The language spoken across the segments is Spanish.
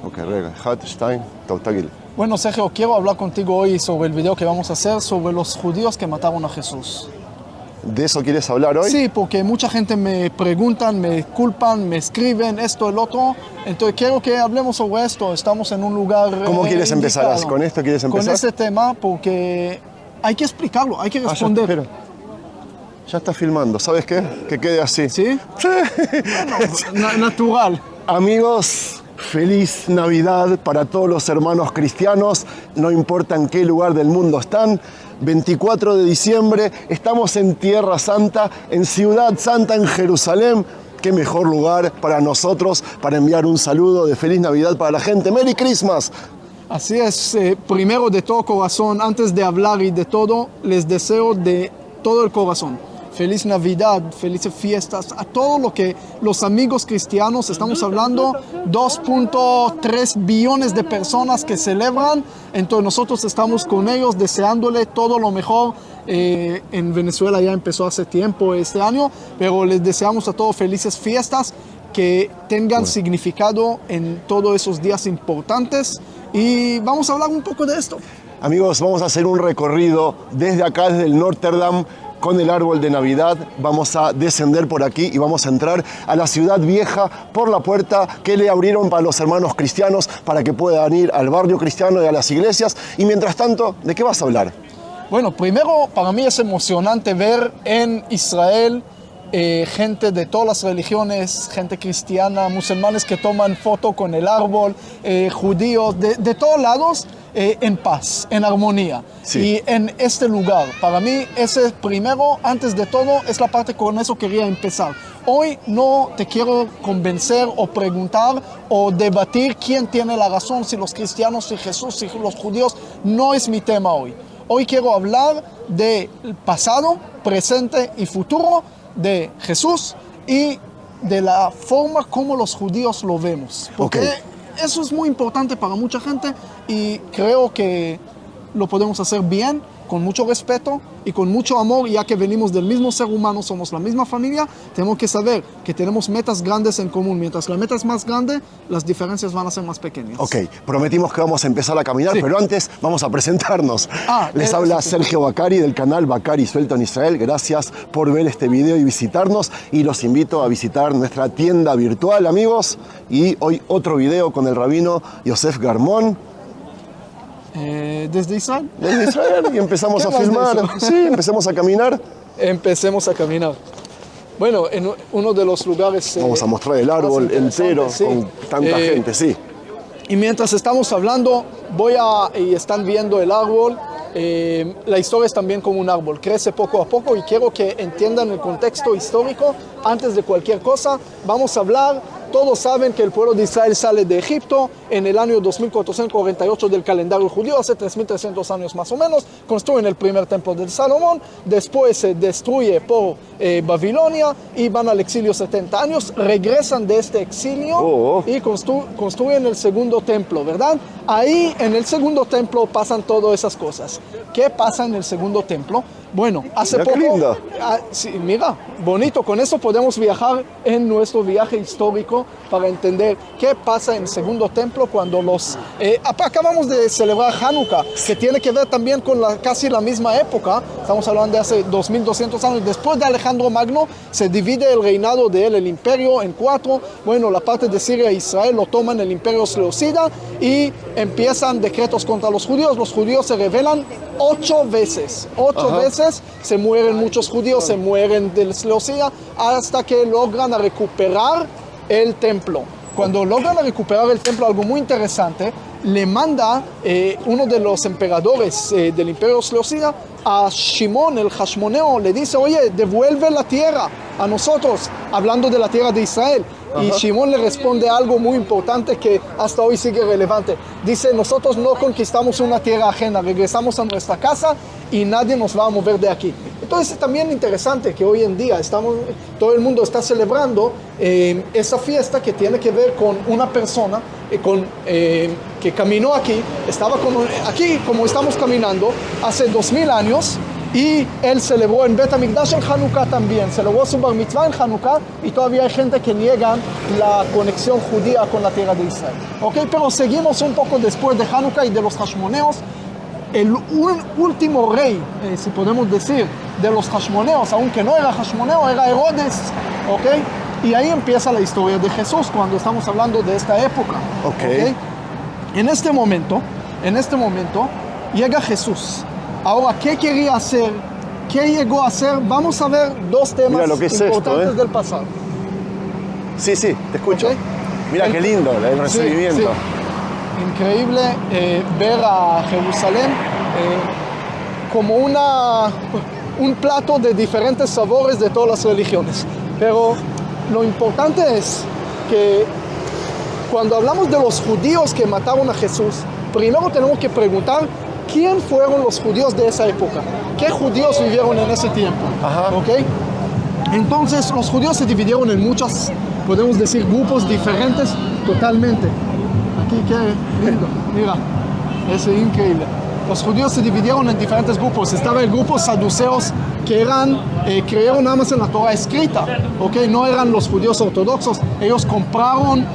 Ok, רגע, אחד, שתיים, טוב, תגיד. Bueno, Sergio, quiero hablar contigo hoy sobre el video que vamos a hacer sobre los judíos que mataron a Jesús. ¿De eso quieres hablar hoy? Sí, porque mucha gente me preguntan, me culpan, me escriben esto, el otro. Entonces quiero que hablemos sobre esto. Estamos en un lugar ¿Cómo quieres empezar? indicado. ¿Con esto quieres empezar? Con ese tema, porque hay que explicarlo, hay que responder. Espera. Ya está filmando, ¿sabes qué? Que quede así. ¿Sí? Sí. Bueno, natural. Amigos, feliz Navidad para todos los hermanos cristianos, no importa en qué lugar del mundo están. 24 de diciembre, estamos en Tierra Santa, en Ciudad Santa, en Jerusalén. Qué mejor lugar para nosotros para enviar un saludo de feliz Navidad para la gente. ¡Merry Christmas! Así es, primero de todo corazón, antes de hablar y de todo, les deseo de todo el corazón feliz Navidad, felices fiestas, a todo lo que los amigos cristianos, estamos hablando 2.3 billones de personas que celebran, entonces nosotros estamos con ellos deseándole todo lo mejor. En Venezuela ya empezó hace tiempo este año, pero les deseamos a todos felices fiestas, que tengan significado en todos esos días importantes, y vamos a hablar un poco de esto. Amigos, vamos a hacer un recorrido desde acá, desde el Notre Dame, con el árbol de Navidad. Vamos a descender por aquí y vamos a entrar a la ciudad vieja por la puerta que le abrieron para los hermanos cristianos para que puedan ir al barrio cristiano y a las iglesias. Y mientras tanto, ¿de qué vas a hablar? Bueno, primero para mí es emocionante ver en Israel gente de todas las religiones, gente cristiana, musulmanes que toman foto con el árbol, judíos, de todos lados, en paz, en armonía. Sí. Y en este lugar, para mí, ese primero, antes de todo, es la parte con eso quería empezar. Hoy no te quiero convencer o preguntar o debatir quién tiene la razón, si los cristianos, si Jesús, si los judíos. No es mi tema hoy. Hoy quiero hablar del pasado, presente y futuro de Jesús y de la forma como los judíos lo vemos. Porque eso es muy importante para mucha gente y creo que lo podemos hacer bien, con mucho respeto y con mucho amor, ya que venimos del mismo ser humano, somos la misma familia. Tenemos que saber que tenemos metas grandes en común. Mientras la meta es más grande, las diferencias van a ser más pequeñas. Ok, prometimos que vamos a empezar a caminar, pero antes vamos a presentarnos. Les habla Sergio Bacari del canal Bacari Suelto en Israel. Gracias por ver este video y visitarnos, y los invito a visitar nuestra tienda virtual, amigos. Y hoy otro video con el rabino Yosef Garmón. ¿Desde Israel? Desde Israel, y empezamos a filmar. Sí, empecemos a caminar. Empecemos a caminar. Bueno, en uno de los lugares... Vamos a mostrar el árbol entero, sí, con tanta gente, sí. Y mientras estamos hablando, y están viendo el árbol, la historia es también como un árbol, crece poco a poco, y quiero que entiendan el contexto histórico. Antes de cualquier cosa, vamos a hablar. Todos saben que el pueblo de Israel sale de Egipto en el año 2448 del calendario judío, hace 3300 años más o menos. Construyen el primer templo de Salomón, después se destruye por Babilonia y van al exilio 70 años, regresan de este exilio y construyen el segundo templo, ¿verdad? Ahí en el segundo templo pasan todas esas cosas. ¿Qué pasa en el segundo templo? Bueno, hace poco... ¡Qué lindo! Sí, mira, bonito. Con eso podemos viajar en nuestro viaje histórico para entender qué pasa en el segundo templo cuando acabamos de celebrar Hanukkah, que tiene que ver también con casi la misma época. Estamos hablando de hace 2200 años. Después de Alejandro Magno se divide el reinado de él, el imperio, en 4. Bueno, la parte de Siria e Israel lo toman el imperio seleucida y empiezan decretos contra los judíos. Los judíos se rebelan 8 veces. 8 veces se mueren muchos judíos, se mueren del Seleucida, hasta que logran recuperar el templo. Cuando logran recuperar el templo, algo muy interesante, le manda uno de los emperadores del imperio seleucida a Shimón, el Hashmoneo, le dice: oye, devuelve la tierra a nosotros, hablando de la tierra de Israel. Y Shimón le responde algo muy importante que hasta hoy sigue relevante. Dice: nosotros no conquistamos una tierra ajena, regresamos a nuestra casa y nadie nos va a mover de aquí. Entonces es también interesante que hoy en día todo el mundo está celebrando esa fiesta que tiene que ver con una persona que caminó aquí, estaba aquí como estamos caminando hace 2000 años, Y él celebró en Bet HaMikdash en Hanukkah también, celebró su Bar Mitzvah en Hanukkah, y todavía hay gente que niega la conexión judía con la tierra de Israel. ¿Ok? Pero seguimos un poco después de Hanukkah y de los Hashmoneos. El último rey, si podemos decir, de los Hashmoneos, aunque no era Hashmoneo, era Herodes. ¿Ok? Y ahí empieza la historia de Jesús, cuando estamos hablando de esta época. Ok. En este momento, llega Jesús. Ahora, ¿qué quería hacer? ¿Qué llegó a hacer? Vamos a ver dos temas importantes del pasado. Sí, te escucho. ¿Okay? Mira qué lindo el recibimiento. Sí. Increíble ver a Jerusalén como un plato de diferentes sabores de todas las religiones. Pero lo importante es que cuando hablamos de los judíos que mataron a Jesús, primero tenemos que preguntar quién fueron los judíos de esa época. ¿Qué judíos vivieron en ese tiempo? ¿Okay? Entonces, los judíos se dividieron en muchos, podemos decir, grupos diferentes totalmente. Aquí, qué lindo. Mira, es increíble. Los judíos se dividieron en diferentes grupos. Estaba el grupo saduceos, que creyeron nada más en la Torah escrita, no eran los judíos ortodoxos. Ellos compraron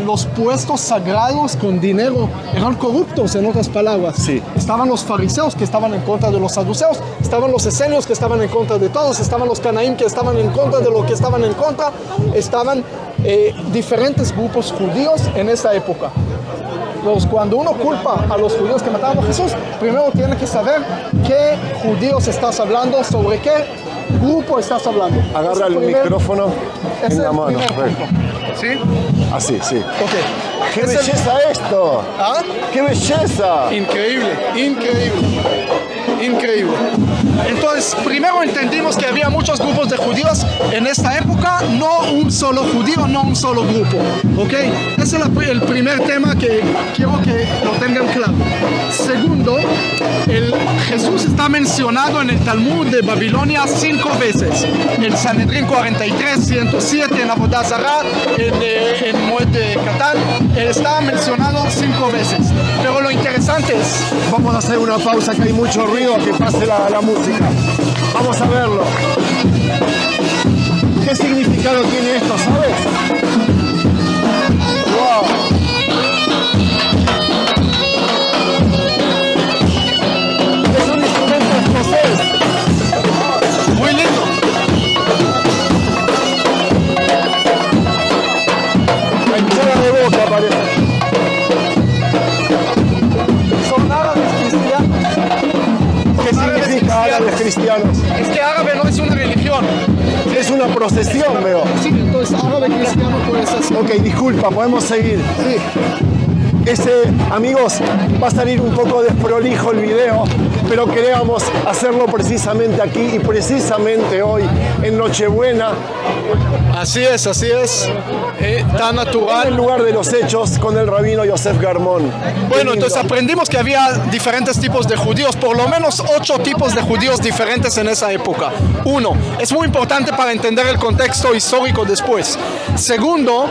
los puestos sagrados con dinero, eran corruptos, en otras palabras. Sí. Estaban los fariseos, que estaban en contra de los saduceos, estaban los esenios, que estaban en contra de todos, estaban los canaím, que estaban en contra de lo que estaban en contra. Estaban diferentes grupos judíos en esa época. Pues cuando uno culpa a los judíos que mataron a Jesús, primero tiene que saber qué judíos estás hablando, sobre qué grupo estás hablando. Agarra el micrófono en la mano. ¿Sí? Así, sí. Ok. ¡Qué belleza esto! ¿Ah? ¡Qué belleza! Increíble. Entonces, primero entendimos que había muchos grupos de judíos en esta época, no un solo judío, no un solo grupo. ¿Ok? Ese es el primer tema que quiero que lo tengan claro. Segundo, Jesús está mencionado en el Talmud de Babilonia 5 veces. En Sanedrín 43, 107, en Avodah Zará, en Moed de Catán. Él está mencionado 5 veces. Pero lo interesante es... Vamos a hacer una pausa, que hay mucho ruido, que pase la música. Vamos a verlo. ¿Qué significado tiene esto, sabes? ¡Wow! Es un instrumento escocés. Muy lindo. La hinchada de boca parece. Son árabes cristianos. ¿Qué significa árabes cristianos? Es que árabe no es una religión. Es una procesión, veo. Sí, entonces árabe cristiano puede ser así. Ok, disculpa, podemos seguir. Sí. Amigos, va a salir un poco desprolijo el video, pero queríamos hacerlo precisamente aquí y precisamente hoy, en Nochebuena. Así es. Tan natural. En el lugar de los hechos, con el rabino Yosef Garmón. Bueno, entonces aprendimos que había diferentes tipos de judíos, por lo menos 8 tipos de judíos diferentes en esa época. 1, es muy importante para entender el contexto histórico después. Segundo,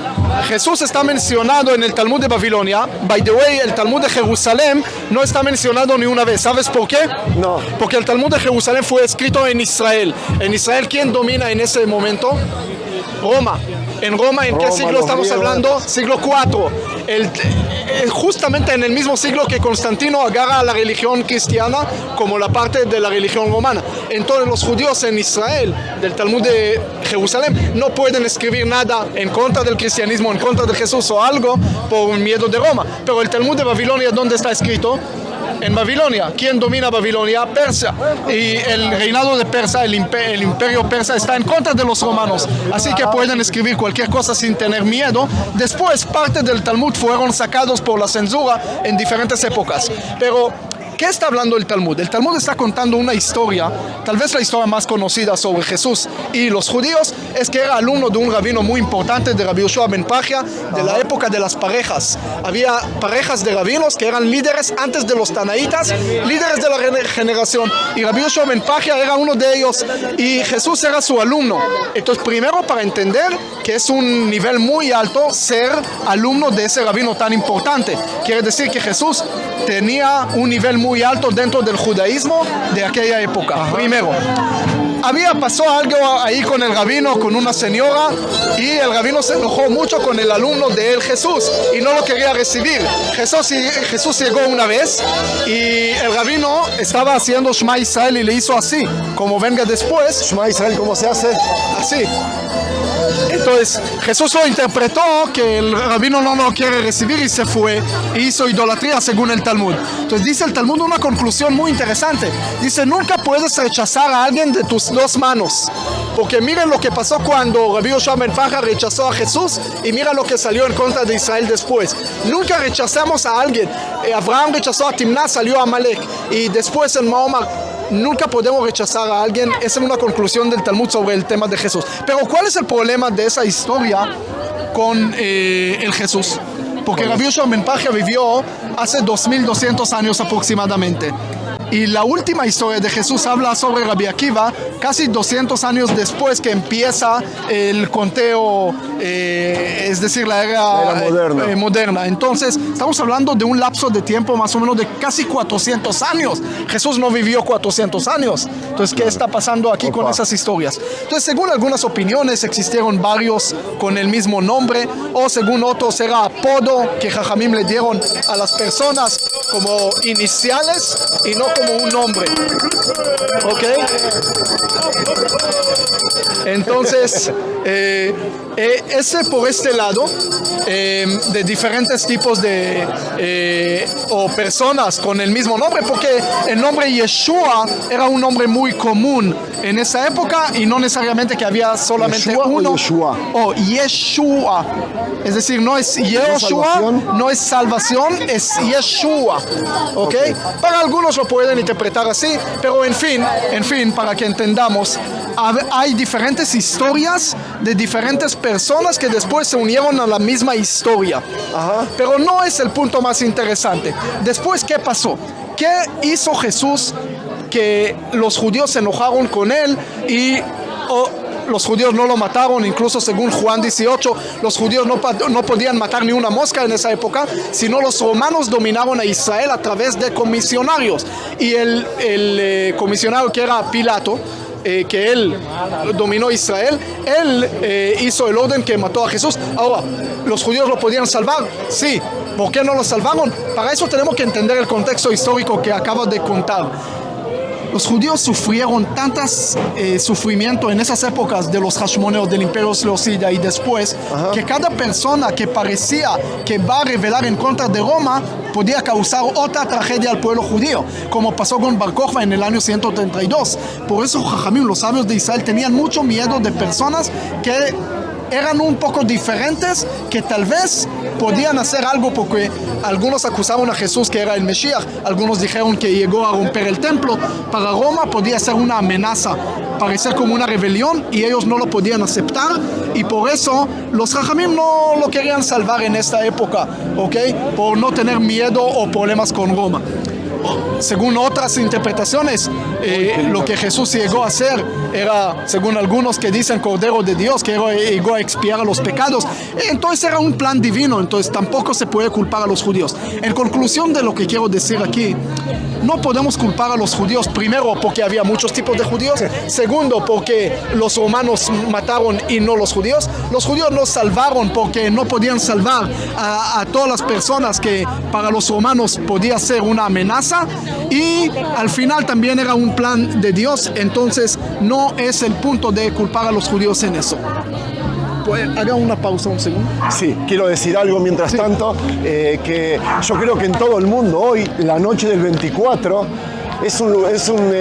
Jesús está mencionado en el Talmud de Babilonia. By the way, el Talmud de Jerusalén no está mencionado ni una vez. ¿Sabes por qué? No. Porque el Talmud de Jerusalén fue escrito en Israel. En Israel, ¿quién domina en ese momento? Roma. En Roma, ¿en qué siglo estamos hablando? Siglo IV. Justamente en el mismo siglo que Constantino agarra a la religión cristiana como la parte de la religión romana. Entonces los judíos en Israel, del Talmud de Jerusalén, no pueden escribir nada en contra del cristianismo, en contra de Jesús o algo por miedo de Roma. Pero el Talmud de Babilonia, ¿dónde está escrito? En Babilonia. ¿Quién domina Babilonia? Persia. Y el reinado de Persia, el imperio persa, está en contra de los romanos. Así que pueden escribir cualquier cosa sin tener miedo. Después, parte del Talmud fueron sacados por la censura en diferentes épocas. Pero ¿qué está hablando el Talmud? El Talmud está contando una historia, tal vez la historia más conocida sobre Jesús y los judíos, es que era alumno de un rabino muy importante, de Rabbi Yoshua ben Pachia, de la época de las parejas. Había parejas de rabinos que eran líderes antes de los tanaítas, líderes de la generación, y Rabbi Yoshua ben Pachia era uno de ellos, y Jesús era su alumno. Entonces, primero, para entender que es un nivel muy alto ser alumno de ese rabino tan importante, quiere decir que Jesús tenía un nivel muy muy alto dentro del judaísmo de aquella época. Ajá. Primero, pasó algo ahí con el rabino, con una señora, y el rabino se enojó mucho con el alumno de él, Jesús, y no lo quería recibir. Jesús llegó una vez y el rabino estaba haciendo Shema Israel y le hizo así, como venga después. Shema Israel, ¿cómo se hace? Así. Entonces Jesús lo interpretó que el rabino no lo quiere recibir y se fue e hizo idolatría según el Talmud. Entonces dice el Talmud una conclusión muy interesante. Dice, nunca puedes rechazar a alguien de tus dos manos. Porque miren lo que pasó cuando Rabbi Yoshua ben Paja rechazó a Jesús y mira lo que salió en contra de Israel después. Nunca rechazamos a alguien. Abraham rechazó a Timná, salió a Amalek. Y después en Mahoma, nunca podemos rechazar a alguien. Esa es una conclusión del Talmud sobre el tema de Jesús. Pero ¿cuál es el problema de esa historia con el Jesús? Porque Rabbi Yoshua ben Paja vivió hace 2200 años aproximadamente. Y la última historia de Jesús habla sobre Rabbi Akiva casi 200 años después que empieza el conteo, es decir, la era moderna. Entonces, estamos hablando de un lapso de tiempo más o menos de casi 400 años. Jesús no vivió 400 años. Entonces, ¿qué está pasando aquí con esas historias? Entonces, según algunas opiniones, existieron varios con el mismo nombre, o según otros era apodo que Jajamim le dieron a las personas como iniciales y no como un nombre. ¿Ok? Entonces, ese por este lado, de diferentes tipos de o personas con el mismo nombre, porque el nombre Yeshua era un nombre muy común en esa época y no necesariamente que había solamente Yeshua uno. O Yeshua. Es decir, no es Yeshua, no es salvación, es Yeshua. ¿Ok? Para algunos lo pueden interpretar así, pero en fin, para que entendamos, hay diferentes historias de diferentes personas que después se unieron a la misma historia. Ajá. Pero no es el punto más interesante. Después, ¿qué pasó? ¿Qué hizo Jesús que los judíos se enojaron con él y los judíos no lo mataron? Incluso según Juan 18, los judíos no podían matar ni una mosca en esa época, sino los romanos dominaron a Israel a través de comisionarios. Y el comisionario que era Pilato, que él dominó Israel, él hizo el orden que mató a Jesús. Ahora, ¿los judíos lo podían salvar? Sí. ¿Por qué no lo salvaron? Para eso tenemos que entender el contexto histórico que acabo de contar. Los judíos sufrieron tantos sufrimiento en esas épocas de los Hashmoneos, del Imperio Seleucida y después, que cada persona que parecía que va a rebelar en contra de Roma podía causar otra tragedia al pueblo judío, como pasó con Bar Kokhba en el año 132. Por eso Jajamim, los sabios de Israel, tenían mucho miedo de personas que eran un poco diferentes, que tal vez podían hacer algo, porque algunos acusaron a Jesús que era el Mesías, algunos dijeron que llegó a romper el templo. Para Roma podía ser una amenaza, parecer como una rebelión, y ellos no lo podían aceptar, y por eso los Jajamim no lo querían salvar en esta época, ¿ok? Por no tener miedo o problemas con Roma. Según otras interpretaciones, lo que Jesús llegó a hacer era, según algunos que dicen, Cordero de Dios, que llegó a expiar los pecados. Entonces era un plan divino, entonces tampoco se puede culpar a los judíos. En conclusión de lo que quiero decir aquí, no podemos culpar a los judíos, primero porque había muchos tipos de judíos, segundo porque los romanos mataron y no los judíos. Los judíos nos salvaron porque no podían salvar a todas las personas que para los romanos podía ser una amenaza, y al final también era un plan de Dios. Entonces no es el punto de culpar a los judíos en eso. Haga una pausa un segundo. Sí, quiero decir algo mientras tanto, que yo creo que en todo el mundo hoy, la noche del 24, es un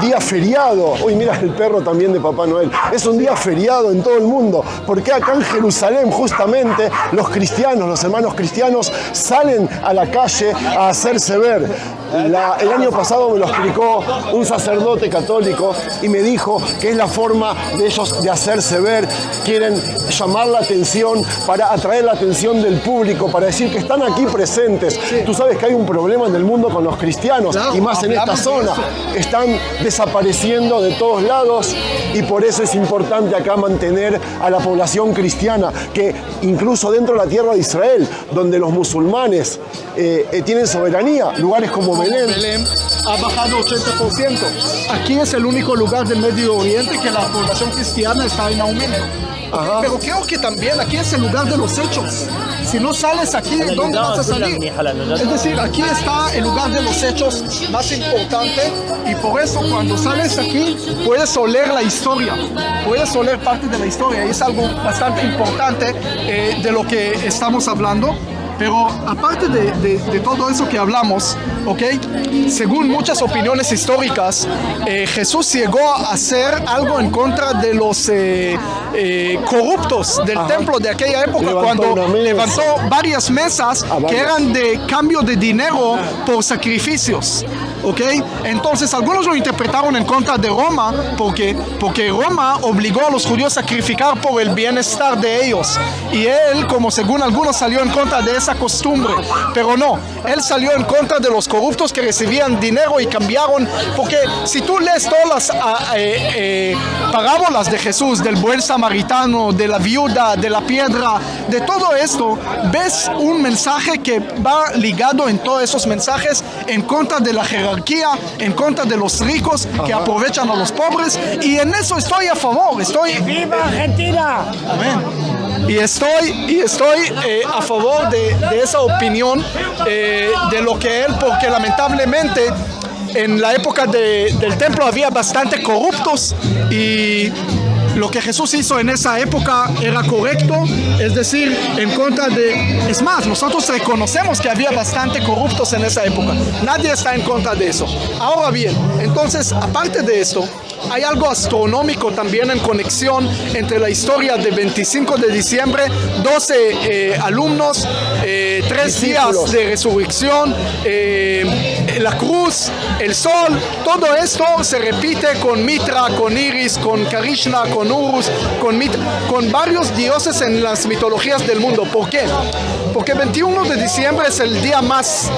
día feriado. Uy, mira el perro también de Papá Noel. Es un día feriado en todo el mundo, porque acá en Jerusalén justamente los cristianos, los hermanos cristianos, salen a la calle a hacerse ver. El año pasado me lo explicó un sacerdote católico y me dijo que es la forma de ellos de hacerse ver. Quieren llamar la atención, para atraer la atención del público, para decir que están aquí presentes. Sí. Tú sabes que hay un problema en el mundo con los cristianos, claro, y más en esta zona. Están desapareciendo de todos lados, y por eso es importante acá mantener a la población cristiana, que incluso dentro de la tierra de Israel, donde los musulmanes tienen soberanía, lugares como Belén, ha bajado 80%. Aquí es el único lugar del Medio Oriente que la población cristiana está en aumento. Ajá. Pero creo que también aquí es el lugar de los hechos. Si no sales aquí, ¿dónde vas a salir? Es decir, aquí está el lugar de los hechos más importante y por eso cuando sales aquí puedes oler la historia, puedes oler parte de la historia y es algo bastante importante de lo que estamos hablando. Pero aparte de todo eso que hablamos, ¿ok? Según muchas opiniones históricas, Jesús llegó a hacer algo en contra de los corruptos del templo de aquella época, cuando levantó varias mesas que eran de cambio de dinero por sacrificios. ¿Ok? Entonces algunos lo interpretaron en contra de Roma porque Roma obligó a los judíos a sacrificar por el bienestar de ellos y él, como según algunos, salió en contra de esa costumbre, pero no, él salió en contra de los corruptos que recibían dinero y cambiaron, porque si tú lees todas las parábolas de Jesús, del buen samaritano, de la viuda, de la piedra, de todo esto, ves un mensaje que va ligado en todos esos mensajes en contra de la jerarquía, en contra de los ricos que aprovechan a los pobres, y en eso estoy a favor. ¡Viva Argentina! Amén. Y estoy a favor de esa opinión de lo que él, porque lamentablemente en la época del templo había bastante corruptos y lo que Jesús hizo en esa época era correcto, es decir, en contra de... Es más, nosotros reconocemos que había bastante corruptos en esa época. Nadie está en contra de eso. Ahora bien, entonces, aparte de esto, hay algo astronómico también en conexión entre la historia de 25 de diciembre, 12 alumnos, 3 días de resurrección, la cruz, el sol, todo esto se repite con Mitra, con Iris, con Krishna, con Urus, con varios dioses en las mitologías del mundo. ¿Por qué? Porque 21 de diciembre es el día más,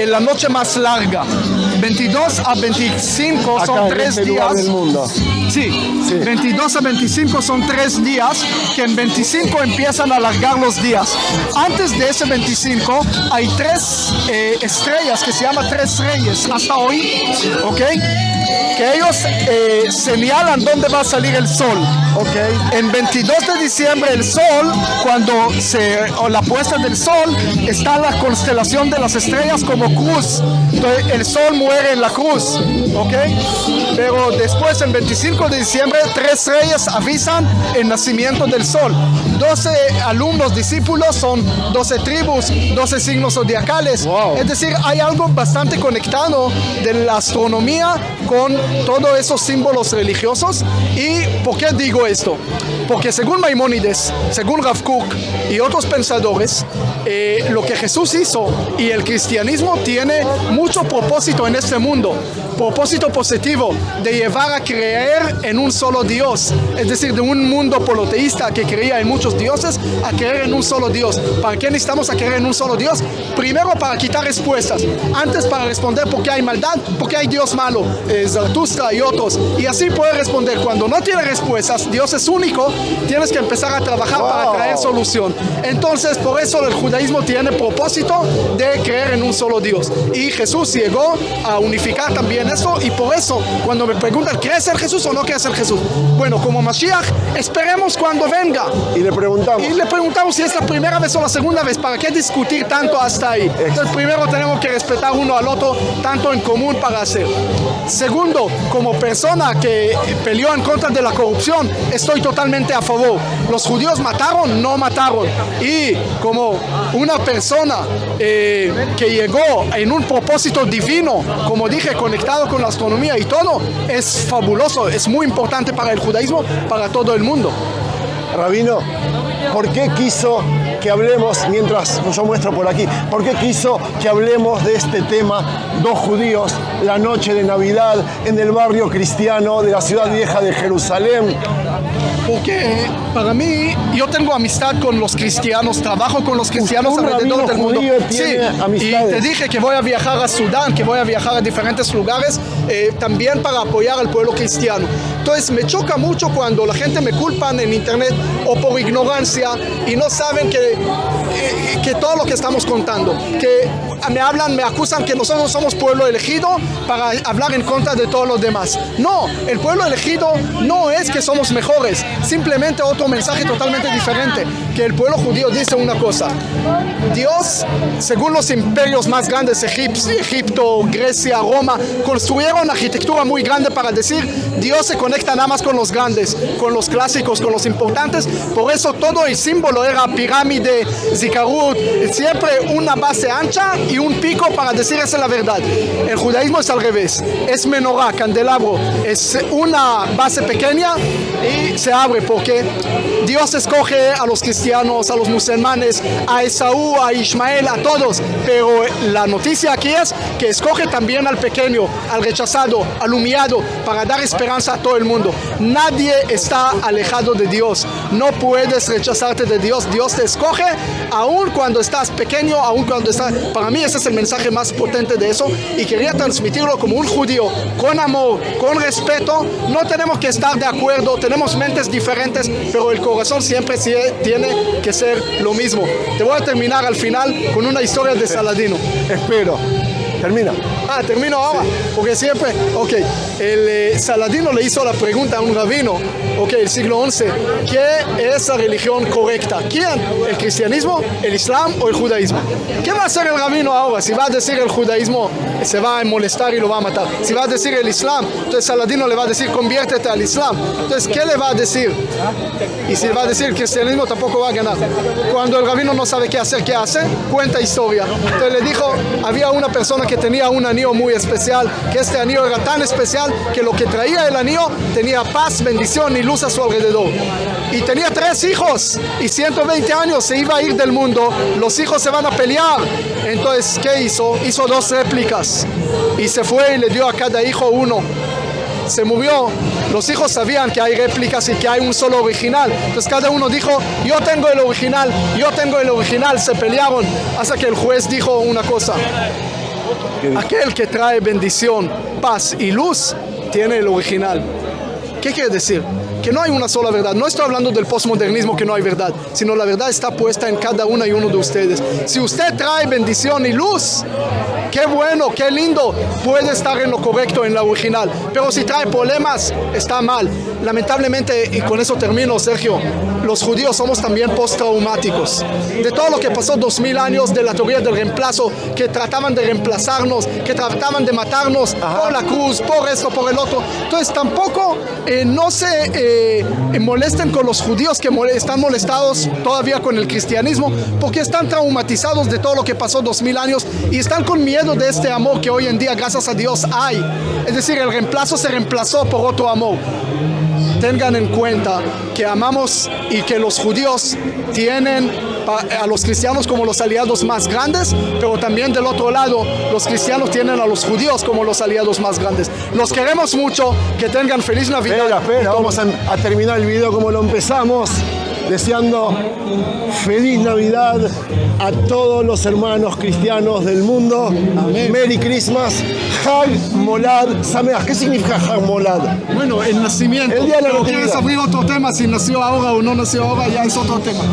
la noche más larga. 22 a 25 son 3 días. Del mundo. Sí, 22 a 25 son 3 días, que en 25 empiezan a alargar los días. Antes de ese 25 hay 3 estrellas que se llaman 3 reyes hasta hoy, ¿ok? Que ellos señalan dónde va a salir el sol. Okay. En 22 de diciembre el sol, o la puesta del sol, está la constelación de las estrellas como cruz. Entonces el sol muere en la cruz, ¿ok? Pero después, en 25 de diciembre, 3 reyes avisan el nacimiento del sol. 12 alumnos, discípulos, son 12 tribus, 12 signos zodiacales. Wow. Es decir, hay algo bastante conectado de la astronomía con todos esos símbolos religiosos. ¿Y por qué digo esto? Porque según Maimónides, según Rav Kook y otros pensadores, lo que Jesús hizo y el cristianismo tiene mucho propósito en este mundo. Propósito positivo de llevar a creer en un solo Dios, es decir, de un mundo politeísta que creía en muchos dioses a creer en un solo Dios. ¿Para qué necesitamos a creer en un solo Dios? Primero, para quitar respuestas, antes para responder por qué hay maldad, por qué hay Dios malo, Zaratustra y otros, y así puedes responder. Cuando no tienes respuestas, Dios es único, tienes que empezar a trabajar para traer solución. Entonces, por eso el judaísmo tiene propósito de creer en un solo Dios, y Jesús llegó a unificar también eso. Y por eso, cuando me preguntan, ¿crees en Jesús o no crees en Jesús? Bueno, como Mashiach, esperemos cuando venga. Y le preguntamos Si es la primera vez o la segunda vez. ¿Para qué discutir tanto hasta ahí? Entonces, primero tenemos que respetar uno al otro, tanto en común para hacer. Segundo, como persona que peleó en contra de la corrupción, estoy totalmente a favor. Los judíos mataron, no mataron. Y como una persona que llegó en un propósito divino, como dije, conectado con la astronomía y todo, es fabuloso, es muy importante para el judaísmo, para todo el mundo. Rabino, ¿por qué quiso que hablemos, mientras yo muestro por aquí, por qué quiso que hablemos de este tema, 2 judíos, la noche de Navidad, en el barrio cristiano de la ciudad vieja de Jerusalén? Porque para mí, yo tengo amistad con los cristianos, trabajo con los cristianos alrededor del mundo. Sí, y te dije que voy a viajar a Sudán, que voy a viajar a diferentes lugares, también para apoyar al pueblo cristiano. Entonces me choca mucho cuando la gente me culpan en internet o por ignorancia y no saben que que todo lo que estamos contando, que me hablan, me acusan que nosotros somos pueblo elegido para hablar en contra de todos los demás. No, el pueblo elegido no es que somos mejores, simplemente otro mensaje totalmente diferente, que el pueblo judío dice una cosa: Dios, según los imperios más grandes, Egipto, Grecia, Roma, construyeron una arquitectura muy grande para decir Dios se conecta nada más con los grandes, con los clásicos, con los importantes. Por eso todo el símbolo era pirámide, zicarut, siempre una base ancha y un pico para decir esa es la verdad. El judaísmo es al revés, es menorá, candelabro, es una base pequeña y se abre porque Dios escoge a los cristianos, a los musulmanes, a Esaú, a Ismael, a todos, pero la noticia aquí es que escoge también al pequeño, al rechazado, al humillado, para dar esperanza a todo el mundo. Nadie está alejado de Dios, no puedes rechazarte de Dios. Dios te escoge aun cuando estás pequeño, aun cuando estás... Para mí ese es el mensaje más potente de eso y quería transmitirlo como un judío, con amor, con respeto. No tenemos que estar de acuerdo, tenemos mentes diferentes, pero el corazón siempre tiene que ser lo mismo. Te voy a terminar al final con una historia de Saladino. Espero. Termina. Termino ahora, porque siempre, el Saladino le hizo la pregunta a un rabino, el siglo XI, ¿qué es la religión correcta? ¿Quién? ¿El cristianismo, el islam o el judaísmo? ¿Qué va a hacer el rabino ahora? Si va a decir el judaísmo, se va a molestar y lo va a matar. Si va a decir el islam, entonces Saladino le va a decir, conviértete al islam. Entonces, ¿qué le va a decir? Y si va a decir el cristianismo, tampoco va a ganar. Cuando el rabino no sabe qué hacer, ¿qué hace? Cuenta historia. Entonces le dijo, había una persona que tenía un anillo muy especial, que este anillo era tan especial que lo que traía el anillo tenía paz, bendición y luz a su alrededor. Y tenía 3 hijos y 120 años se iba a ir del mundo, los hijos se van a pelear. Entonces, ¿qué hizo? Hizo 2 réplicas y se fue y le dio a cada hijo uno. Se murió, los hijos sabían que hay réplicas y que hay un solo original, entonces cada uno dijo, yo tengo el original, yo tengo el original. Se pelearon hasta que el juez dijo una cosa: aquel que trae bendición, paz y luz tiene el original. ¿Qué quiere decir? Que no hay una sola verdad. No estoy hablando del postmodernismo, que no hay verdad, sino la verdad está puesta en cada una y uno de ustedes. Si usted trae bendición y luz, qué bueno, qué lindo, puede estar en lo correcto, en la original. Pero si trae problemas, está mal. Lamentablemente, y con eso termino, Sergio, los judíos somos también postraumáticos. De todo lo que pasó 2000 años de la teoría del reemplazo, que trataban de reemplazarnos, que trataban de matarnos por la cruz, por esto, por el otro. Entonces tampoco no se molesten con los judíos que están molestados todavía con el cristianismo, porque están traumatizados de todo lo que pasó 2000 años y están con miedo de este amor que hoy en día, gracias a Dios, hay. Es decir, el reemplazo se reemplazó por otro amor. Tengan en cuenta que amamos y que los judíos tienen a los cristianos como los aliados más grandes, pero también del otro lado los cristianos tienen a los judíos como los aliados más grandes. Los queremos mucho, que tengan feliz Navidad. Espera, vamos a terminar el video como lo empezamos, deseando feliz Navidad a todos los hermanos cristianos del mundo. Amén. Merry Christmas, Hag Molad Sameach. ¿Qué significa Hag Molad? Bueno, el nacimiento. El día de la pero natividad. quieres abrir otro tema, si nació ahora o no nació ahora, ya es otro tema.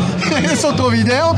Es otro video.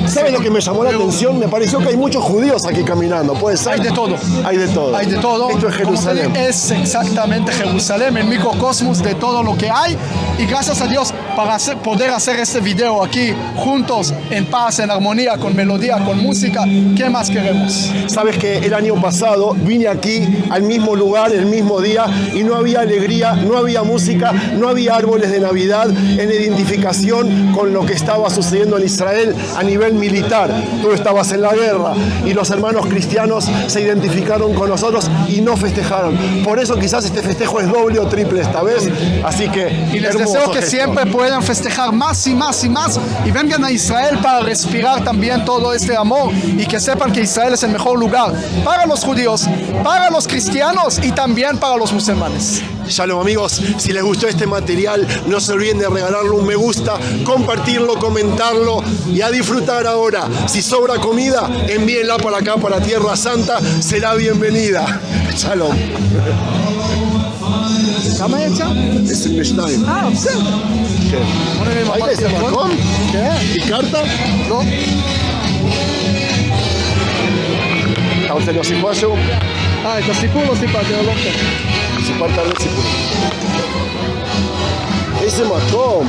¿Sabes lo que me llamó la atención? Me pareció que hay muchos judíos aquí caminando. ¿Puede ser? Hay de todo. Hay de todo. Hay de todo. Esto es Jerusalén. Es exactamente Jerusalén, el microcosmos de todo lo que hay. Y gracias a Dios para poder hacer este video aquí juntos, en paz, en armonía, con melodía, con música. ¿Qué más queremos? Sabes que el año pasado vine aquí al mismo lugar, el mismo día, y no había alegría, no había música, no había árboles de Navidad en identificación con lo que estaba sucediendo en Israel a nivel militar. Tú estabas en la guerra y los hermanos cristianos se identificaron con nosotros y no festejaron. Por eso quizás este festejo es doble o triple esta vez. Así que y les deseo que siempre puedan festejar más y más y más y vengan a Israel para respirar también todo este amor y que sepan que Israel es el mejor lugar para los judíos, para los cristianos y también para los musulmanes. Shalom amigos, si les gustó este material no se olviden de regalarle un me gusta, compartirlo, comentarlo y a disfrutar ahora. Si sobra comida, envíenla para acá, para Tierra Santa, será bienvenida. Shalom. ¿Cómo hecha? Es el Mishnah. Observa. כן. בוא נראה אם ראית אמרתי איזה נכון. מקום? כן. הכרת? לא. אתה רוצה להוסיף משהו? את הסיפור לא סיפרתי, אבל לא משנה. סיפרת הרבה סיפורים. איזה מקום!